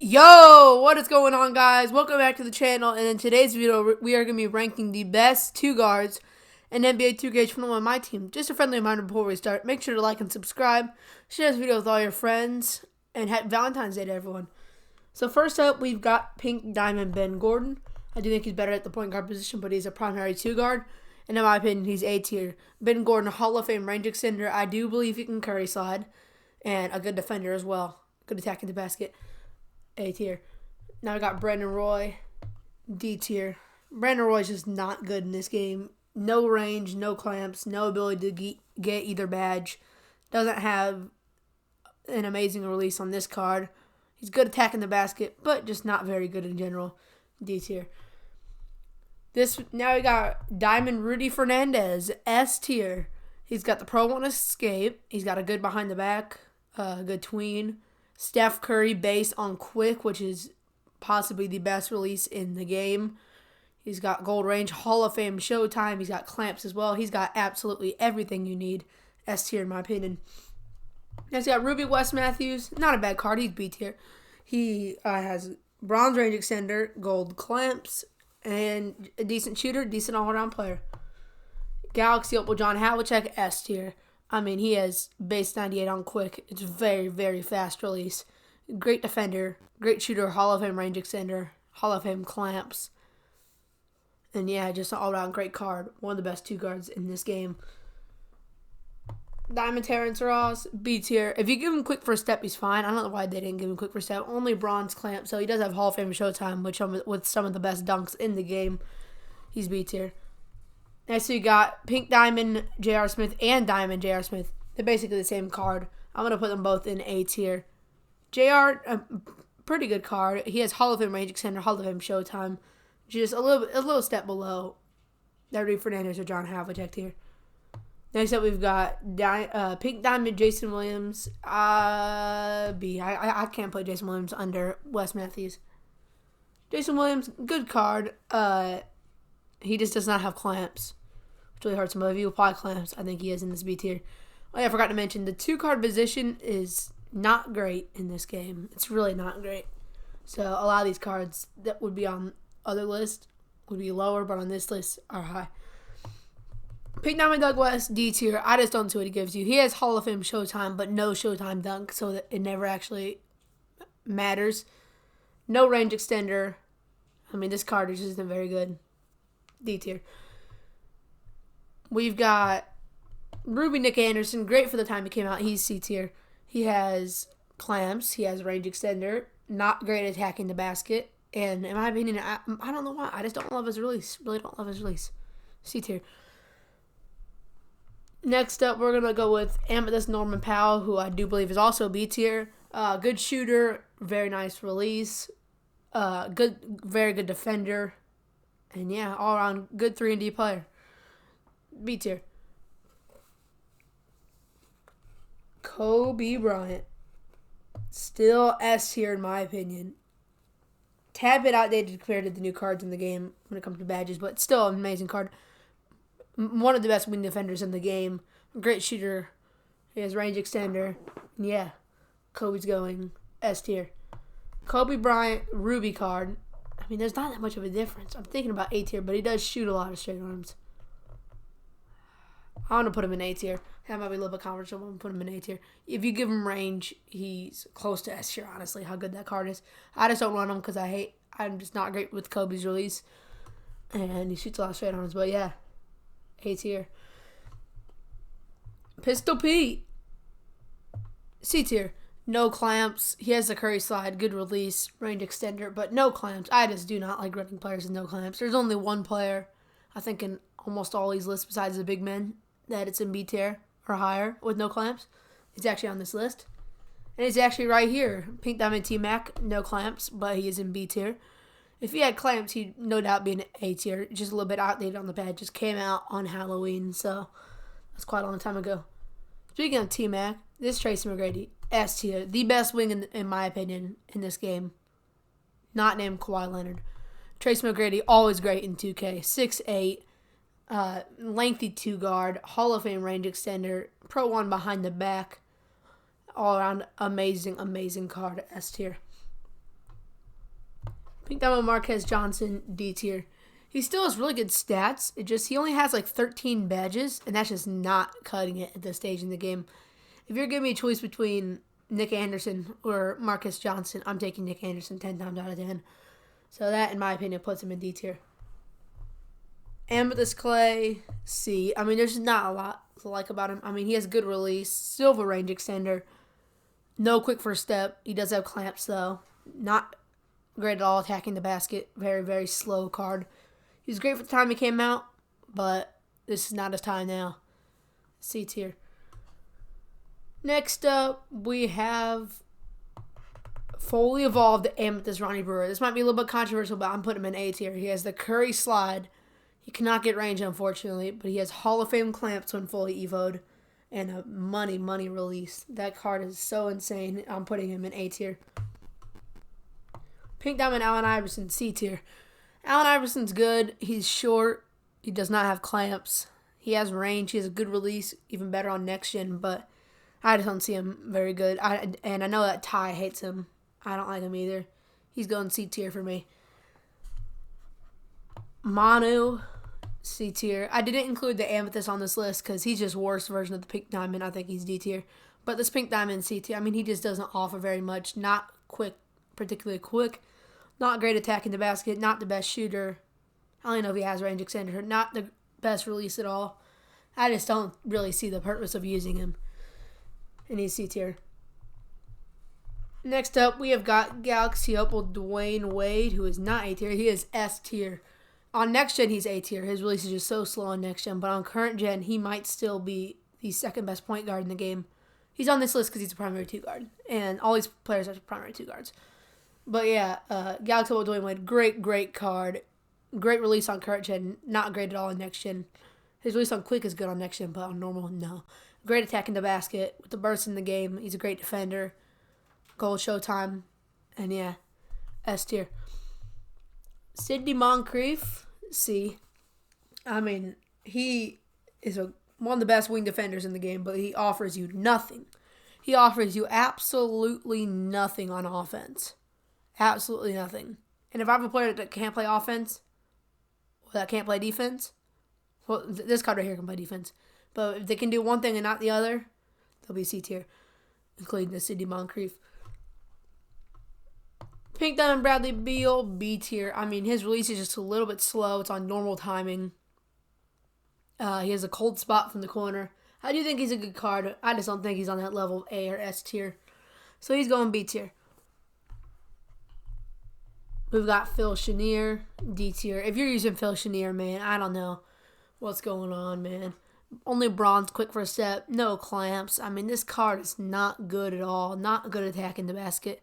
Yo, what is going on, guys? Welcome back to the channel, and in today's video, we are going to be ranking the best two guards in NBA 2K21 on my team. Just a friendly reminder before we start, make sure to like and subscribe, share this video with all your friends, and happy Valentine's Day to everyone. So first up, we've got Pink Diamond Ben Gordon. I do think he's better at the point guard position, but he's a primary two guard, and in my opinion, he's A tier. Ben Gordon, Hall of Fame range extender. I do believe he can curry slide, and a good defender as well. Good attacking the basket. A tier. Now we got Brandon Roy, D tier. Brandon Roy's just not good in this game. No range, no clamps, no ability to get either badge. Doesn't have an amazing release on this card. He's good attacking the basket, but just not very good in general. D tier. Now we got Diamond Rudy Fernandez, S tier. He's got the Pro 1 escape. He's got a good behind the back, good tween. Steph Curry based on quick, which is possibly the best release in the game. He's got gold range, Hall of Fame showtime. He's got clamps as well. He's got absolutely everything you need. S tier in my opinion. Next, we got Ruby West Matthews. Not a bad card. He's B tier. He has bronze range extender, gold clamps, and a decent shooter, decent all-around player. Galaxy Opal John Havlicek, S tier. I mean, he has base 98 on quick. It's very, very fast release. Great defender, great shooter, Hall of Fame range extender, Hall of Fame clamps. And yeah, just an all-around great card. One of the best two guards in this game. Diamond Terrence Ross, B tier. If you give him quick first step, he's fine. I don't know why they didn't give him quick first step. Only bronze clamp, so he does have Hall of Fame showtime, which with some of the best dunks in the game. He's B tier. Next, we got Pink Diamond J.R. Smith and Diamond J.R. Smith. They're basically the same card. I'm going to put them both in A tier. J.R., a pretty good card. He has Hall of Fame range extender, Hall of Fame showtime. Just a little step below Rudy Fernandez or John Havlicek here. Next up, we've got Pink Diamond Jason Williams. B. I can't put Jason Williams under Wes Matthews. Jason Williams, good card. He just does not have clamps. Which really hurts him. But if you apply clamps, I think he is in this B tier. Oh yeah, I forgot to mention, the two-card position is not great in this game. It's really not great. So a lot of these cards that would be on other lists would be lower, but on this list are high. Pink Diamond Doug West, D tier. I just don't see what he gives you. He has Hall of Fame showtime, but no showtime dunk, so that it never actually matters. No range extender. I mean, this card just isn't very good. D tier. We've got Ruby Nick Anderson. Great for the time he came out. He's C tier. He has clamps. He has range extender. Not great at attacking the basket. And in my opinion, I don't know why. I just don't love his release. Really don't love his release. C tier. Next up, we're going to go with Amethyst Norman Powell, who I do believe is also B tier. Good shooter. Very nice release. Very good defender. And yeah, all around good 3-and-D player. B tier. Kobe Bryant. Still S tier in my opinion. Tad bit outdated compared to the new cards in the game when it comes to badges, but still an amazing card. One of the best wing defenders in the game. Great shooter. He has range extender. And yeah, Kobe's going S tier. Kobe Bryant Ruby card. I mean, there's not that much of a difference. I'm thinking about A tier, but he does shoot a lot of straight arms. I want to put him in A tier. That might be a little bit controversial, but I'm going to put him in A tier. If you give him range, he's close to S tier, honestly, how good that card is. I just don't run him because I'm just not great with Kobe's release. And he shoots a lot of straight arms, but yeah, A tier. Pistol Pete. C tier. No clamps. He has the Curry slide, good release, range extender, but no clamps. I just do not like running players with no clamps. There's only one player, I think, in almost all these lists besides the big men that it's in B tier or higher with no clamps. He's actually on this list. And he's actually right here. Pink Diamond T-Mac, no clamps, but he is in B tier. If he had clamps, he'd no doubt be in A tier. Just a little bit outdated on the pad. Just came out on Halloween, so that's quite a long time ago. Speaking of T-Mac, this Tracy McGrady, S tier. The best wing, in my opinion, in this game. Not named Kawhi Leonard. Tracy McGrady, always great in 2K. 6'8", lengthy two guard, Hall of Fame range extender, Pro 1 behind the back. All around amazing card, S tier. Pink Diamond Marquez Johnson, D tier. He still has really good stats. He only has like 13 badges, and that's just not cutting it at this stage in the game. If you're giving me a choice between Nick Anderson or Marcus Johnson, I'm taking Nick Anderson 10 times out of 10. So that, in my opinion, puts him in D tier. Amethyst Clay, C. I mean, there's not a lot to like about him. I mean, he has good release, silver range extender, no quick first step. He does have clamps, though. Not great at all attacking the basket. Very, very slow card. He was great for the time he came out, but this is not his time now. C tier. Next up, we have fully evolved Amethyst Ronnie Brewer. This might be a little bit controversial, but I'm putting him in A tier. He has the Curry slide. He cannot get range, unfortunately, but he has Hall of Fame clamps when fully evoed and a money release. That card is so insane. I'm putting him in A tier. Pink Diamond Allen Iverson, C tier. Allen Iverson's good. He's short. He does not have clamps. He has range. He has a good release, even better on next gen, but I just don't see him very good. And I know that Ty hates him. I don't like him either. He's going C tier for me. Manu, C tier. I didn't include the Amethyst on this list because he's just worst version of the Pink Diamond. I think he's D tier. But this Pink Diamond, C tier. I mean, he just doesn't offer very much. Not quick, particularly quick. Not great attacking the basket. Not the best shooter. I don't even know if he has range extender. Not the best release at all. I just don't really see the purpose of using him. And he's C tier. Next up, we have got Galaxy Opal Dwayne Wade, who is not A tier. He is S tier. On next gen, he's A tier. His release is just so slow on next gen. But on current gen, he might still be the second best point guard in the game. He's on this list because he's a primary two guard. And all these players are primary two guards. But yeah, Galaxy Opal Dwayne Wade, great card. Great release on current gen. Not great at all on next gen. His release on quick is good on next gen, but on normal, no. Great attack in the basket with the burst in the game. He's a great defender. Gold Showtime. And yeah, S tier. Sidney Moncrief, C. I mean, he is one of the best wing defenders in the game, but he offers you nothing. He offers you absolutely nothing on offense. Absolutely nothing. And if I have a player that can't play offense, or that can't play defense, well, this card right here can play defense. But if they can do one thing and not the other, they'll be C tier, including the Sidney Moncrief. Pink Diamond Bradley Beal, B tier. I mean, his release is just a little bit slow. It's on normal timing. He has a cold spot from the corner. I do think he's a good card. I just don't think he's on that level of A or S tier. So he's going B tier. We've got Phil Chenier, D tier. If you're using Phil Chenier, man, I don't know what's going on, man. Only bronze, quick first step, no clamps. I mean, this card is not good at all. Not good attacking the basket.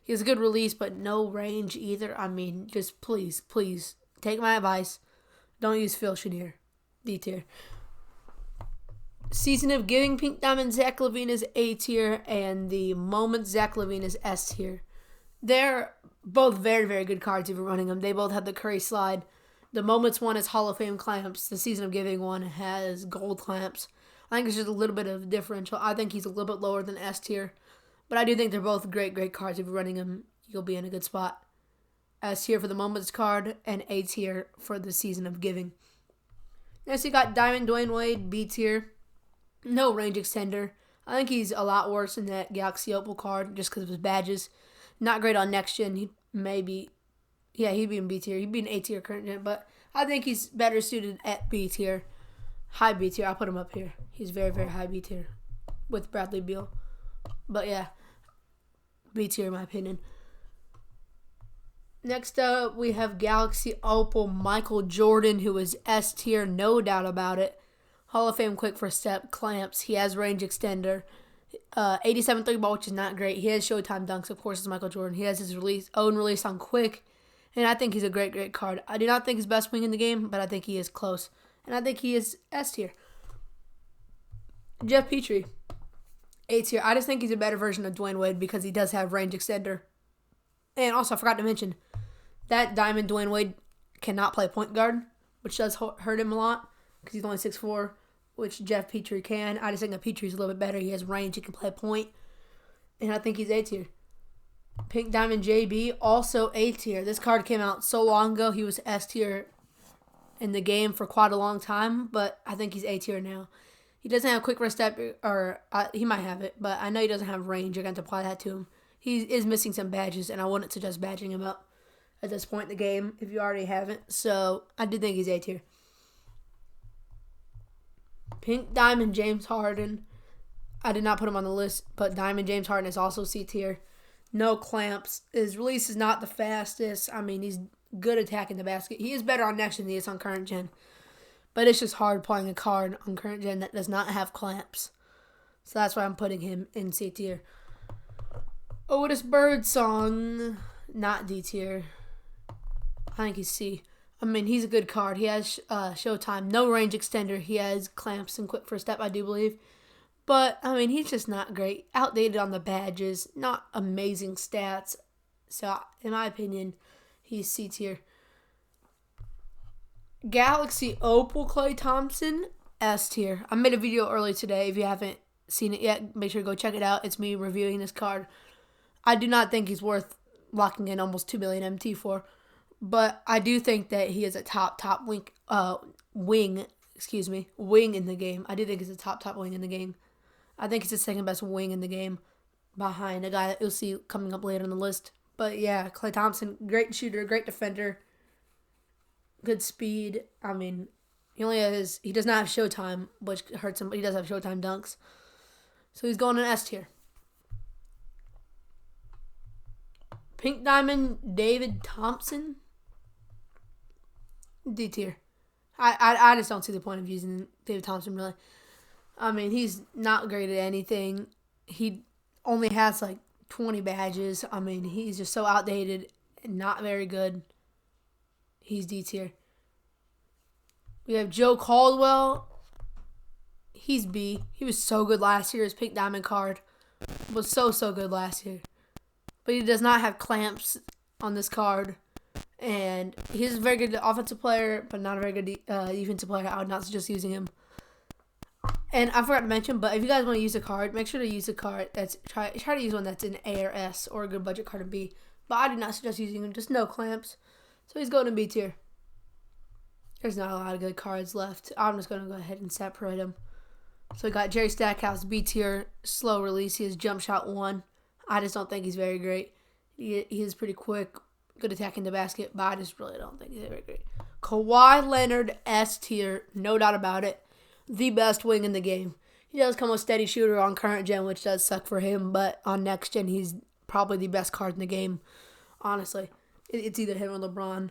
He has a good release, but no range either. I mean, just please, take my advice. Don't use Phil Chenier. D tier. Season of Giving, Pink Diamond Zach LaVine is A tier, and the Moment Zach LaVine is S tier. They're both very, very good cards if you're running them. They both have the Curry slide. The Moments one is Hall of Fame clamps. The Season of Giving one has gold clamps. I think it's just a little bit of differential. I think he's a little bit lower than S tier. But I do think they're both great cards. If you're running them, you'll be in a good spot. S tier for the Moments card and A tier for the Season of Giving. Next, you got Diamond Dwayne Wade, B tier. No range extender. I think he's a lot worse than that Galaxy Opal card just because of his badges. Not great on next gen. He'd be in B tier. He'd be in A tier current gen, but I think he's better suited at B tier. High B tier. I'll put him up here. He's very, very high B tier with Bradley Beal. But yeah, B tier in my opinion. Next up, we have Galaxy Opal Michael Jordan, who is S tier, no doubt about it. Hall of Fame quick first step, clamps. He has range extender. 87 3 ball, which is not great. He has Showtime dunks, of course, as Michael Jordan. He has his own release on quick. And I think he's a great card. I do not think he's best wing in the game, but I think he is close. And I think he is S tier. Jeff Petrie, A tier. I just think he's a better version of Dwayne Wade because he does have range extender. And also, I forgot to mention, that Diamond Dwayne Wade cannot play point guard, which does hurt him a lot because he's only 6'4", which Jeff Petrie can. I just think that Petrie's a little bit better. He has range. He can play point. And I think he's A tier. Pink Diamond JB, also A tier. This card came out so long ago. He was S tier in the game for quite a long time, but I think he's A tier now. He doesn't have quick first step, or he might have it, but I know he doesn't have range. You're going to apply that to him. He is missing some badges, and I wouldn't suggest badging him up at this point in the game if you already haven't. So I do think he's A tier. Pink Diamond James Harden. I did not put him on the list, but Diamond James Harden is also C tier. No clamps. His release is not the fastest. I mean, he's good attacking the basket. He is better on next gen than he is on current gen. But it's just hard playing a card on current gen that does not have clamps. So that's why I'm putting him in C tier. Otis Birdsong, not D tier. I think he's C. I mean, he's a good card. He has Showtime, no range extender. He has clamps and quick first step, I do believe. But, I mean, he's just not great. Outdated on the badges. Not amazing stats. So, in my opinion, he's C tier. Galaxy Opal Klay Thompson, S tier. I made a video earlier today. If you haven't seen it yet, make sure to go check it out. It's me reviewing this card. I do not think he's worth locking in almost 2 million MT for. But I do think that he is a top wing in the game. I do think he's a top wing in the game. I think he's the second best wing in the game behind a guy that you'll see coming up later on the list. But yeah, Klay Thompson, great shooter, great defender, good speed. I mean, he does not have Showtime, which hurts him, but he does have Showtime dunks. So he's going in S tier. Pink Diamond David Thompson, D tier. I just don't see the point of using David Thompson, really. I mean, he's not great at anything. He only has like 20 badges. I mean, he's just so outdated and not very good. He's D tier. We have Joe Caldwell. He's B. He was so good last year. His Pink Diamond card was so good last year. But he does not have clamps on this card. And he's a very good offensive player, but not a very good defensive player. I would not suggest using him. And I forgot to mention, but if you guys want to use a card, make sure to use a card that's try to use one that's an A or S or a good budget card in B. But I do not suggest using him. Just no clamps. So he's going to B tier. There's not a lot of good cards left. I'm just going to go ahead and separate them. So we got Jerry Stackhouse, B tier, slow release. He has jump shot 1. I just don't think he's very great. He is pretty quick, good attacking the basket, but I just really don't think he's very great. Kawhi Leonard, S tier, no doubt about it. The best wing in the game. He does come with steady shooter on current gen, which does suck for him, but on next gen, he's probably the best card in the game, honestly. It's either him or LeBron,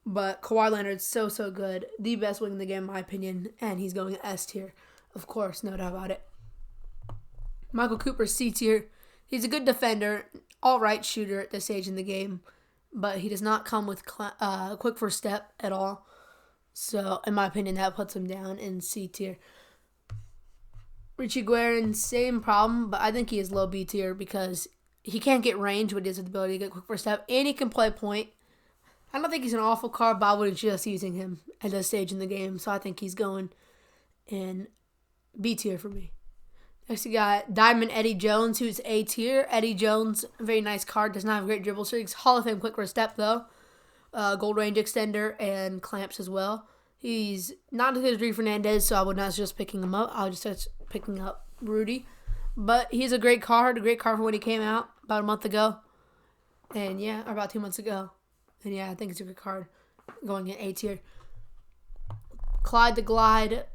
but Kawhi Leonard's so good. The best wing in the game, in my opinion, and he's going S tier. Of course, no doubt about it. Michael Cooper, C tier. He's a good defender, all-right shooter at this stage in the game, but he does not come with quick first step at all. So, in my opinion, that puts him down in C tier. Richie Guerin, same problem, but I think he is low B tier because he can't get range, but he has the ability to get quick first step, and he can play point. I don't think he's an awful card, but I wouldn't just using him at this stage in the game, so I think he's going in B tier for me. Next, we got Diamond Eddie Jones, who's A tier. Eddie Jones, very nice card, does not have great dribble streaks. Hall of Fame quick first step, though. Gold range extender and clamps as well. He's not as good as Rudy Fernandez, so I would not suggest picking him up. I would just suggest picking up Rudy. But he's a great card for when he came out about a month ago. And yeah, or about 2 months ago. And yeah, I think it's a good card going in A tier. Clyde the Glide,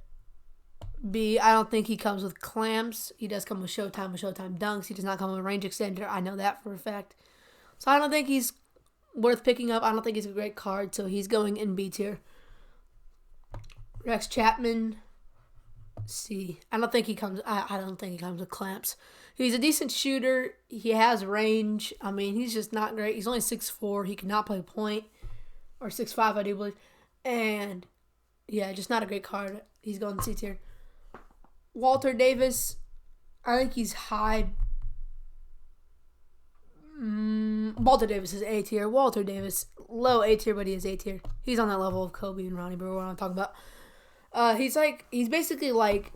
B. I don't think he comes with clamps. He does come with Showtime dunks. He does not come with a range extender. I know that for a fact. So I don't think he's worth picking up. I don't think he's a great card, so he's going in B tier. Rex Chapman, C. I don't think he comes with clamps. He's a decent shooter. He has range. I mean, he's just not great. He's only 6'4". He cannot play point. Or 6'5", I do believe. And, yeah, just not a great card. He's going C tier. Walter Davis, I think he's high. Walter Davis is A tier. Walter Davis, low A tier, but he is A tier. He's on that level of Kobe and Ronnie Brewer, what I'm talking about. He's basically like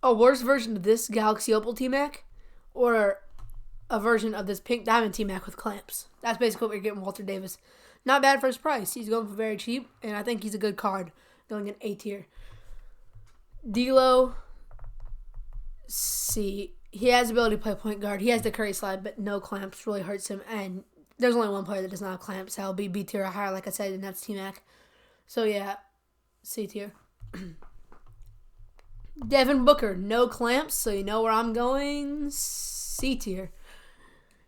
a worse version of this Galaxy Opal T-Mac, or a version of this pink diamond T-Mac with clamps. That's basically what we're getting Walter Davis. Not bad for his price. He's going for very cheap, and I think he's a good card. Going in A tier. D'Lo, C. He has the ability to play point guard. He has the Curry slide, but no clamps really hurts him. And there's only one player that does not have clamps. That'll be B tier or higher, like I said, and that's T-Mac. So yeah, C tier. Devin Booker, no clamps, so you know where I'm going. C tier.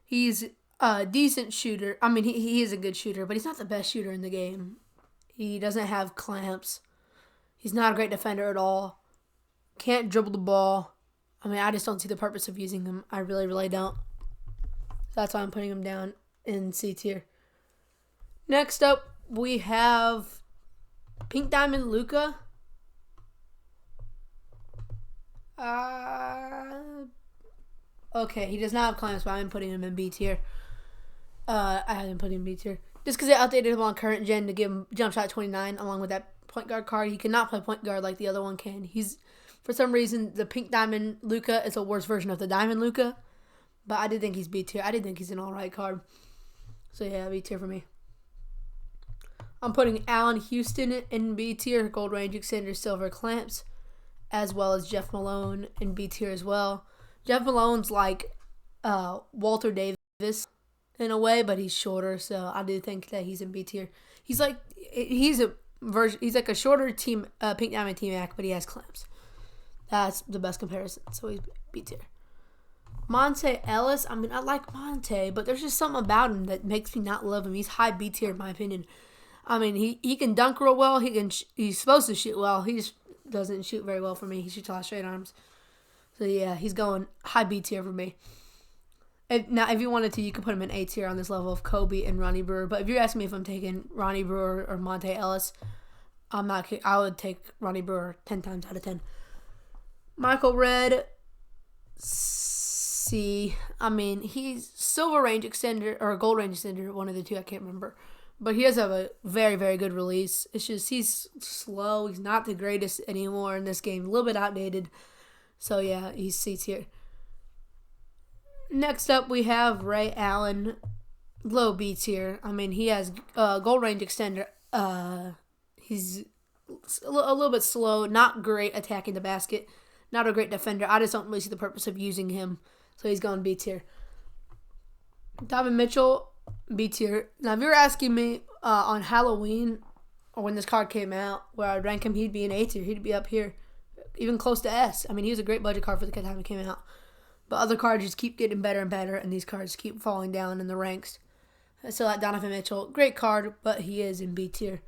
He's a decent shooter. I mean, he is a good shooter, but he's not the best shooter in the game. He doesn't have clamps. He's not a great defender at all. Can't dribble the ball. I mean, I just don't see the purpose of using him. I really, really don't. That's why I'm putting him down in C tier. Next up, we have Pink Diamond Luka. Okay, he does not have clamps, but I'm putting him in B tier. I haven't put him in B tier. Just because they outdated him on current gen to give him jump shot 29 along with that point guard card. He cannot play point guard like the other one can. For some reason, the Pink Diamond Luka is a worse version of the Diamond Luka. But I did think he's B tier. I did think he's an alright card. So yeah, B tier for me. I'm putting Allen Houston in B tier. Gold range extender, silver clamps. As well as Jeff Malone in B tier as well. Jeff Malone's like Walter Davis in a way, but he's shorter, so I do think that he's in B tier. He's like a shorter team Pink Diamond T-Mac, but he has clamps. That's the best comparison. So he's B tier. Monte Ellis, I mean, I like Monte, but there's just something about him that makes me not love him. He's high B tier in my opinion. I mean, he can dunk real well. He's supposed to shoot well. He just doesn't shoot very well for me. He shoots a lot of straight arms. So yeah, he's going high B tier for me. Now, if you wanted to, you could put him in A tier on this level of Kobe and Ronnie Brewer. But if you're asking me if I'm taking Ronnie Brewer or Monte Ellis, I'm not. I would take Ronnie Brewer 10 times out of 10. Michael Redd, C. I mean, he's silver range extender or gold range extender, one of the two. I can't remember. But he does have a very, very good release. It's just he's slow. He's not the greatest anymore in this game. A little bit outdated. So, yeah, he's C tier. Next up, we have Ray Allen, low B tier. I mean, he has gold range extender. He's a little bit slow. Not great attacking the basket. Not a great defender. I just don't really see the purpose of using him. So, he's going B tier. Donovan Mitchell, B tier. Now, if you're asking me on Halloween or when this card came out, where I'd rank him, he'd be in A tier. He'd be up here, even close to S. I mean, he was a great budget card for the time it came out. But other cards just keep getting better and better, and these cards keep falling down in the ranks. So, like Donovan Mitchell, great card, but he is in B tier.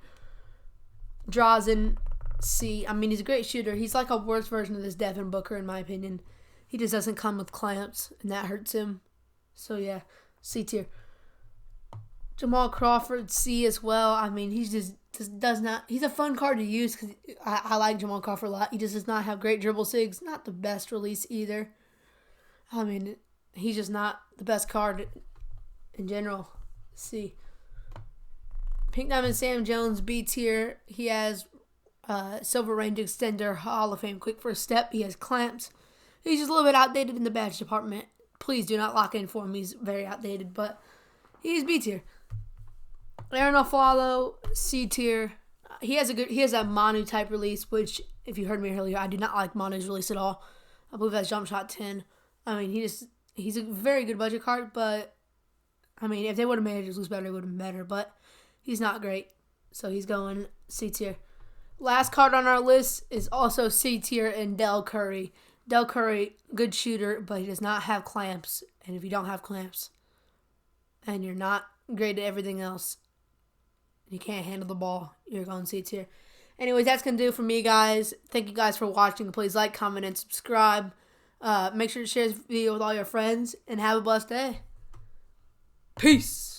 Drazen, C. I mean, he's a great shooter. He's like a worse version of this Devin Booker, in my opinion. He just doesn't come with clamps, and that hurts him. So, yeah, C tier. Jamal Crawford, C as well. I mean, he just does not. He's a fun card to use because I like Jamal Crawford a lot. He just does not have great dribble sigs. Not the best release either. I mean, he's just not the best card in general. C. Pink Diamond Sam Jones, B tier. He has silver range extender, Hall of Fame quick first step. He has clamps. He's just a little bit outdated in the badge department. Please do not lock in for him. He's very outdated, but he's B tier. Aaron Aflalo, C tier. He has a Manu type release, which if you heard me earlier, I do not like Manu's release at all. I believe that's jump shot 10. I mean, he's a very good budget card, but I mean, if they would have made it loose better, it would have been better. But he's not great, so he's going C tier. Last card on our list is also C tier in Del Curry. Del Curry, good shooter, but he does not have clamps. And if you don't have clamps, and you're not great at everything else, you can't handle the ball, you're going C tier. Anyways, that's going to do it for me, guys. Thank you guys for watching. Please like, comment, and subscribe. Make sure to share this video with all your friends, and have a blessed day. Peace.